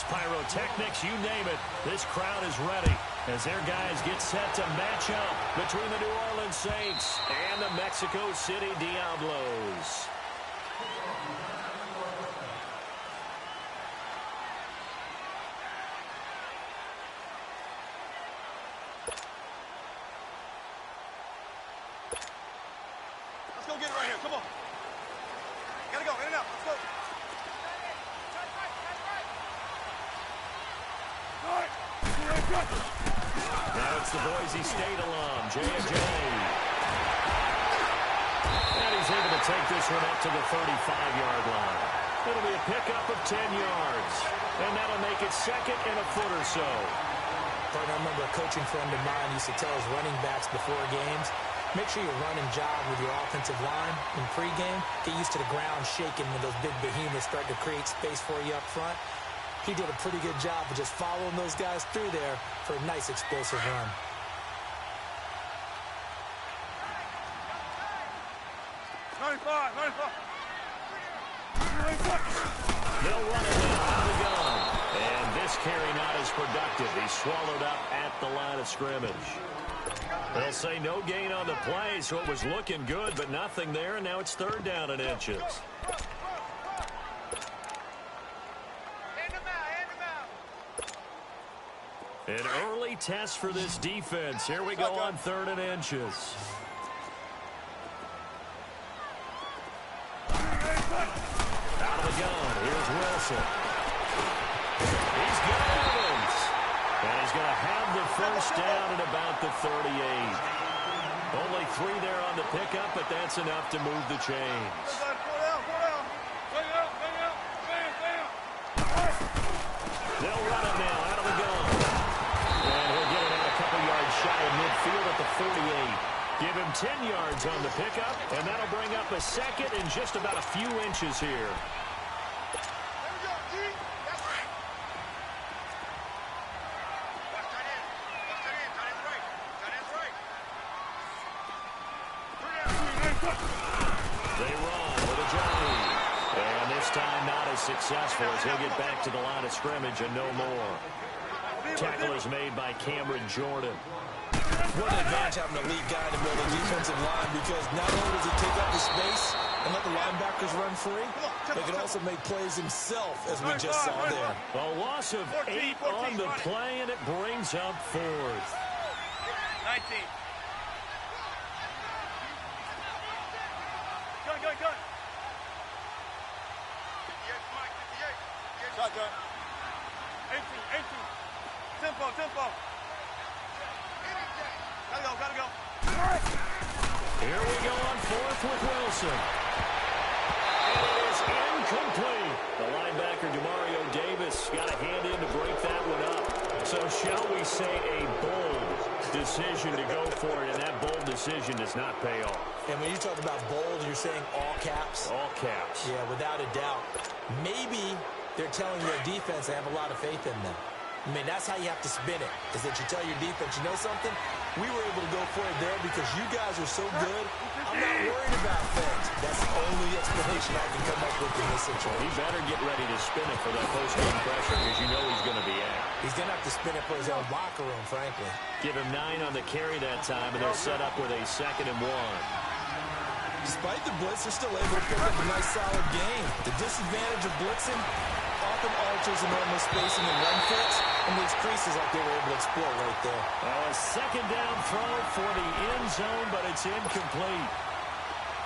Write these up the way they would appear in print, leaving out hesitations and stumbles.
fireworks, pyrotechnics, you name it. This crowd is ready as their guys get set to match up between the New Orleans Saints and the Mexico City Diablos. Let's go get it right here. Come on. Gotta go. In and out. Let's go. Now it's the Boise State alum, J.J. And he's able to take this one up to the 35-yard line. It'll be a pickup of 10 yards. And that'll make it second and a foot or so. I remember a coaching friend of mine used to tell his running backs before games, make sure you run and jog with your offensive line in pregame. Get used to the ground shaking when those big behemoths start to create space for you up front. He did a pretty good job of just following those guys through there for a nice explosive run. They'll run it now out of the gun. And this carry not as productive. He's swallowed up at the line of scrimmage. They'll say no gain on the play, so it was looking good, but nothing there, and now it's third down and inches. An early test for this defense. Here we go on third and inches. Out of the gun. Here's Wilson. He's got Evans. And he's going to have the first down at about the 38. Only 3 there on the pickup, but that's enough to move the chains. They'll run it now out of the gun. And he'll get it out a couple yards shy of midfield at the 48. Give him 10 yards on the pickup, and that'll bring up a second in just about a few inches here. They run with a jockey. And this time not as successful as he'll get back to the line of scrimmage and no more. Tackle is made by Cameron Jordan. What an advantage having an elite guy in the middle of the defensive line, because not only does he take up the space and let the linebackers run free, but he can also make plays himself, as we just saw there. A loss of 8 on the play, and it brings up fourth. 19. Gun. Shotgun. 18. Tempo. Gotta go. Here we go on fourth with Wilson. And it is incomplete. The linebacker, Demario Davis, got a hand in to break that one up. So shall we say a bold decision to go for it, and that bold decision does not pay off. And when you talk about bold, you're saying all caps? All caps. Yeah, without a doubt. Maybe they're telling their defense they have a lot of faith in them. I mean, that's how you have to spin it, is that you tell your defense, you know something? We were able to go for it there because you guys are so good. I'm not worried about things. That's the only explanation I can come up with in this situation. He better get ready to spin it for that post-game pressure, because you know he's going to be out. He's going to have to spin it for his own locker room, frankly. Give him 9 on the carry that time, and they're set up with a 2nd and 1. Despite the blitz, they're still able to pick up a nice, solid game. The disadvantage of blitzing often alters the normal spacing and run fits, and leaves creases like they were able to exploit right there. A 2nd down throw for the end zone, but it's incomplete.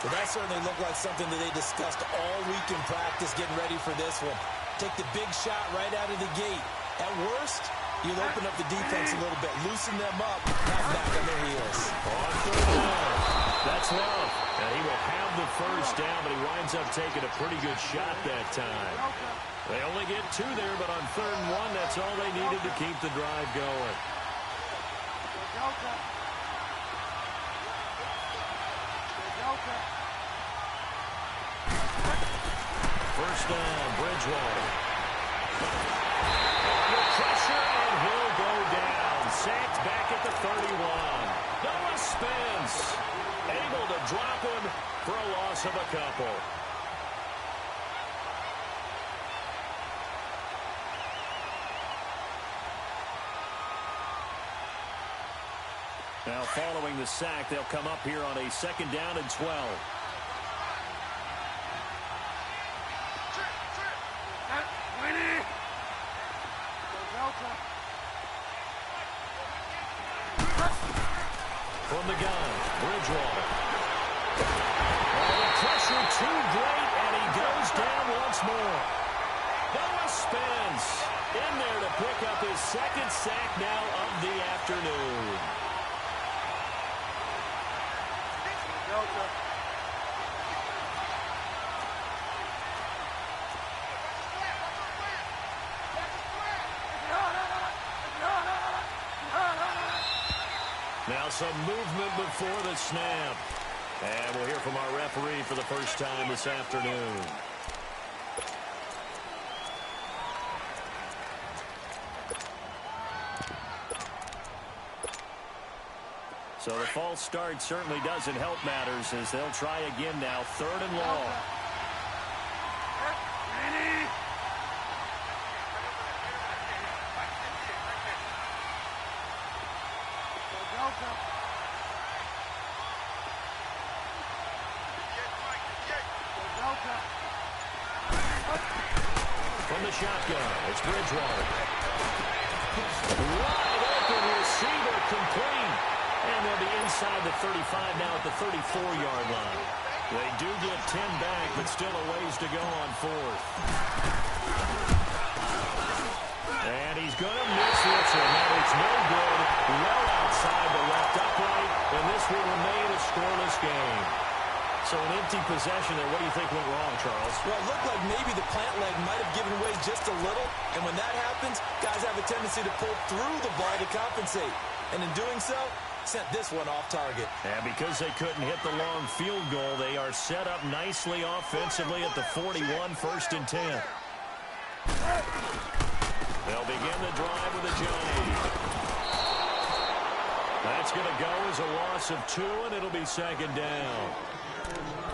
Well, that certainly looked like something that they discussed all week in practice, getting ready for this one. Take the big shot right out of the gate. At worst, you'll open up the defense a little bit, loosen them up, not back on their heels. On 3rd down. That's Love. And he will have the first down, but he winds up taking a pretty good shot that time. They only get 2 there, but on 3rd and 1, that's all they needed to keep the drive going. First down, Bridgewater. Under pressure, and he'll go down. Sacked back at the 31. Noah Spence able to drop him for a loss of a couple. Now following the sack, they'll come up here on a 2nd down and 12. From the gun, Bridgewater. Oh, the pressure too great, and he goes down once more. Noah Spence in there to pick up his 2nd sack now of the afternoon. Now some movement before the snap. And we'll hear from our referee for the first time this afternoon. So the false start certainly doesn't help matters as they'll try again now. 3rd and long. From the shotgun, it's Bridgewater. Wide open receiver complete. And they'll be inside the 35 now at the 34-yard line. They do get 10 back, but still a ways to go on 4th. And he's going to miss this one. That is no good. Well outside the left upright, and this will remain a scoreless game. So an empty possession there. What do you think went wrong, Charles? Well, it looked like maybe the plant leg might have given way just a little. And when that happens, guys have a tendency to pull through the ball to compensate. And in doing so, sent this one off target. And because they couldn't hit the long field goal, they are set up nicely offensively at the 41, 1st and 10. They'll begin the drive with a Johnny. That's going to go as a loss of 2, and it'll be 2nd down.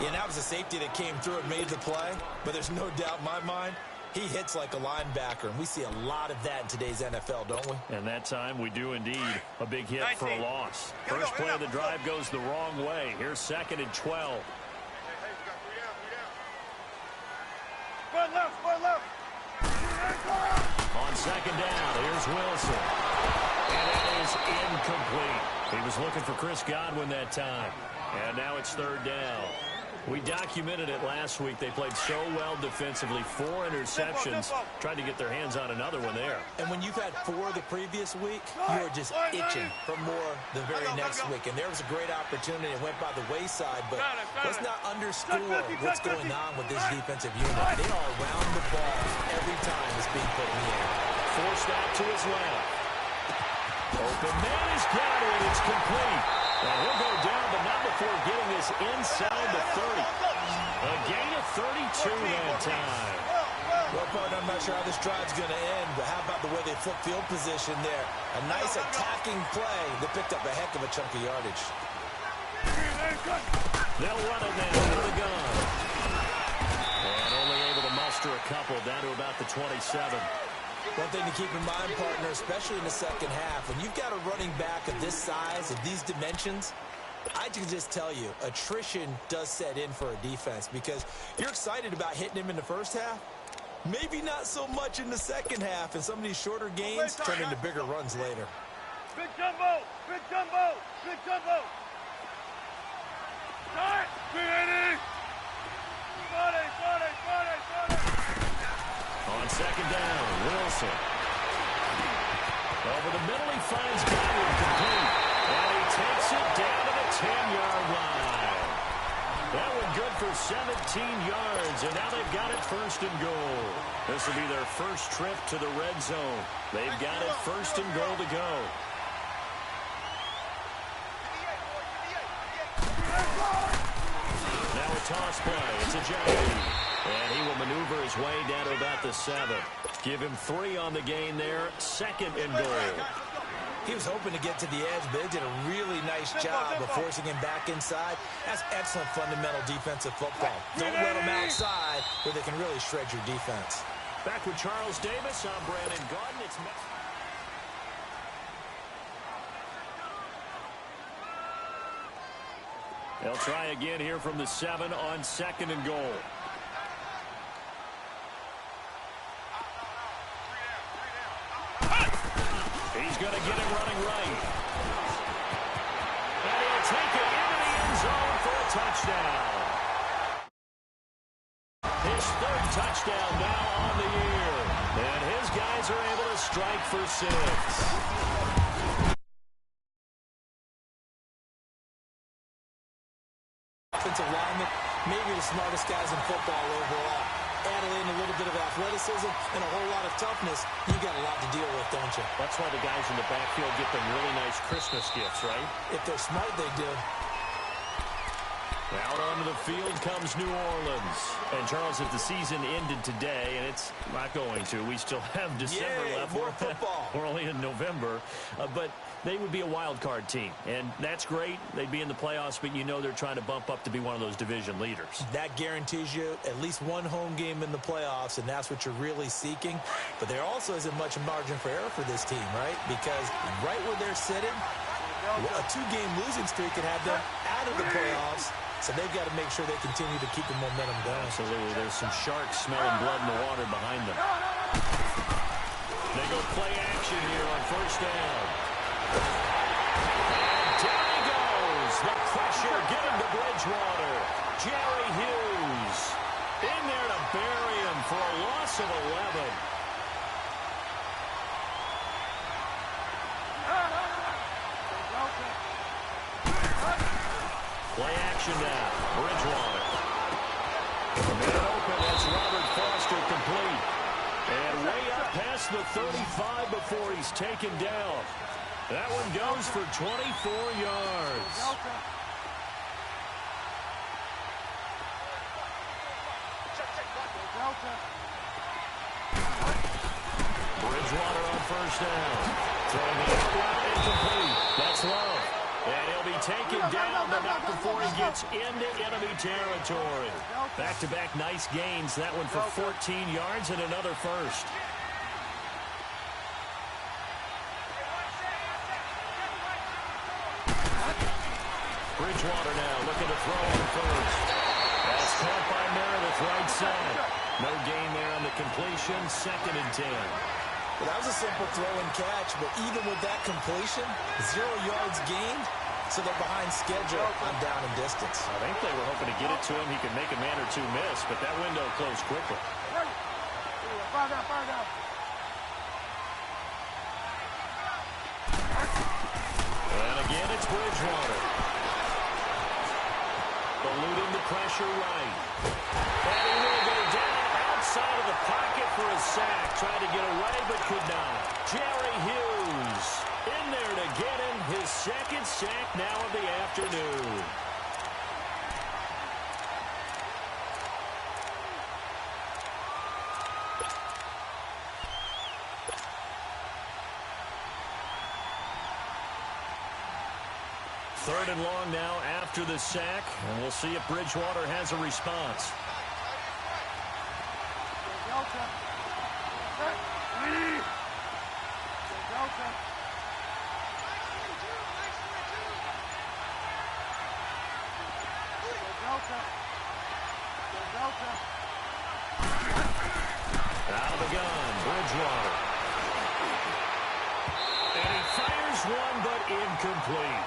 Yeah, that was a safety that came through and made the play, but there's no doubt in my mind, he hits like a linebacker, and we see a lot of that in today's NFL, don't we? And that time we do indeed. A big hit for a loss. First play of the drive goes the wrong way. Here's 2nd and 12. On 2nd down, here's Wilson. And that is incomplete. He was looking for Chris Godwin that time. And now it's 3rd down. We documented it last week. They played so well defensively. 4 interceptions. Tried to get their hands on another one there. And when you've had 4 the previous week, you are just itching for more the very next week. And there was a great opportunity. It went by the wayside, but let's not underscore what's going on with this defensive unit. They are around the ball every time it's being put in the air. Forced out to his left. Open man is got it. It's complete. And he'll go down, but not before getting this inside the 30. A gain of 32 that time. Well, partner, I'm not sure how this drive's going to end, but how about the way they flip field position there? A nice attacking play that picked up a heck of a chunk of yardage. They'll run it now out of the gun. And only able to muster a couple down to about the 27. One thing to keep in mind, partner, especially in the second half, when you've got a running back of this size, of these dimensions, I can just tell you, attrition does set in for a defense because you're excited about hitting him in the first half. Maybe not so much in the second half, and some of these shorter gains turn into bigger runs later. Big jumbo! Big jumbo! Big jumbo! Start! Ready! On 2nd down, Wilson. Over the middle, he finds Godwin complete. And he takes it down to the 10-yard line. That one good for 17 yards, and now they've got it 1st and goal. This will be their first trip to the red zone. They've got it 1st and goal to go. Now a toss play. It's a Johnny. And he will maneuver his way down to about the 7. Give him 3 on the gain there. 2nd and goal. He was hoping to get to the edge, but they did a really nice job of forcing him back inside. That's excellent fundamental defensive football. Don't let him outside where they can really shred your defense. Back with Charles Davis. I'm Brandon Garden. It's They'll try again here from the 7 on 2nd and goal. He's going to get him running right. And he'll take it into the end zone for a touchdown. His 3rd touchdown now on the year. And his guys are able to strike for 6. Offensive lineman, maybe the smartest guys in football overall. Add in a little bit of athleticism and a whole lot of toughness, you got a lot to deal with, don't you? That's why the guys in the backfield get them really nice Christmas gifts, right? If they're smart, they do. Out onto the field comes New Orleans. And, Charles, if the season ended today, and it's not going to, we still have December left. More football. We're only in November. But they would be a wild card team. And that's great. They'd be in the playoffs, but you know they're trying to bump up to be one of those division leaders. That guarantees you at least one home game in the playoffs, and that's what you're really seeking. But there also isn't much margin for error for this team, right? Because right where they're sitting, a 2-game losing streak could have them out of the playoffs. So they've got to make sure they continue to keep the momentum going. Absolutely. There's some sharks smelling blood in the water behind them. They go play action here on 1st down. And down he goes. The pressure getting to Bridgewater. Jerry Hughes in there to bury him for a loss of 11. Play action now. Bridgewater. Man open. That's Robert Foster complete. And way up past the 35 before he's taken down. That one goes for 24 yards. Bridgewater on 1st down. Throwing the out route incomplete. That's Love. And he'll be taken down, but not before he gets into enemy territory. Back-to-back nice gains. That one for 14 yards and another first. Bridgewater now looking to throw on 1st. That's caught by Meredith right side. No gain there on the completion. 2nd and 10. Well, that was a simple throw and catch, but even with that completion, 0 yards gained, so they're behind schedule on down and distance. I think they were hoping to get it to him. He could make a man or two miss, but that window closed quickly. And again, it's Bridgewater. Eluding the pressure right. And he will go down outside of the pocket for a sack. Tried to get away, but could not. Jerry Hughes in there to get him his 2nd sack now of the afternoon. Third and long now after the sack, and we'll see if Bridgewater has a response. Out of the gun, Bridgewater. And he fires one, but incomplete.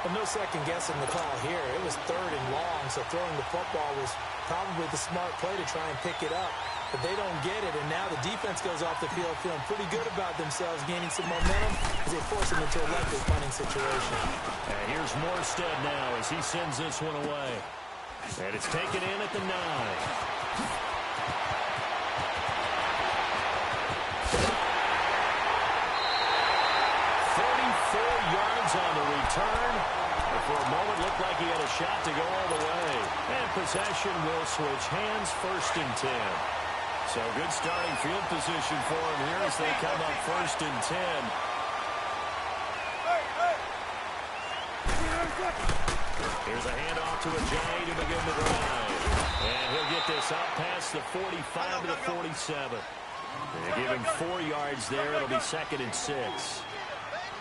Well, no second guessing the call here. It was 3rd and long, so throwing the football was probably the smart play to try and pick it up. But they don't get it, and now the defense goes off the field feeling pretty good about themselves, gaining some momentum as they force them into a likely punting situation. And here's Morstead now as he sends this one away. And it's taken in at the 9. 44 yards on the return. And for a moment, looked like he had a shot to go all the way. And possession will switch hands, 1st and 10. So good starting field position for him here as they come up 1st and 10. Here's a handoff to Ajayi to begin the drive. And he'll get this up past the 45 to the 47. They give him 4 yards there. It'll be 2nd and 6.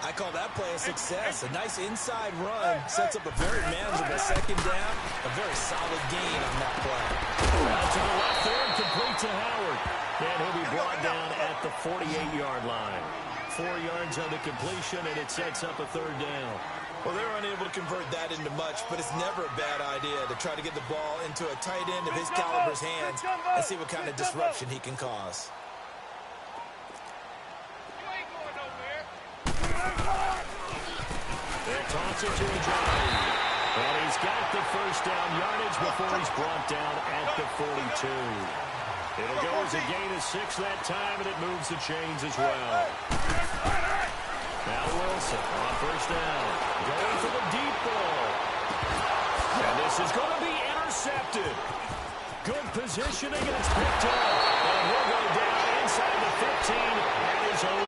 I call that play a success. A nice inside run sets up a very manageable second down. A very solid gain on that play. Out to the left there and complete to Howard. And he'll be brought down at the 48-yard line. 4 yards on the completion, and it sets up a third down. Well, they're unable to convert that into much, but it's never a bad idea to try to get the ball into a tight end of his caliber's hands and see what kind of disruption he can cause. They'll toss it to Ajayi. And he's got the first down yardage before he's brought down at the 42. It'll go as a gain of 6 that time, and it moves the chains as well. Now Wilson on first down. Going for the deep ball. And this is going to be intercepted. Good positioning, and it's picked up. And he'll go down inside the 15 at his own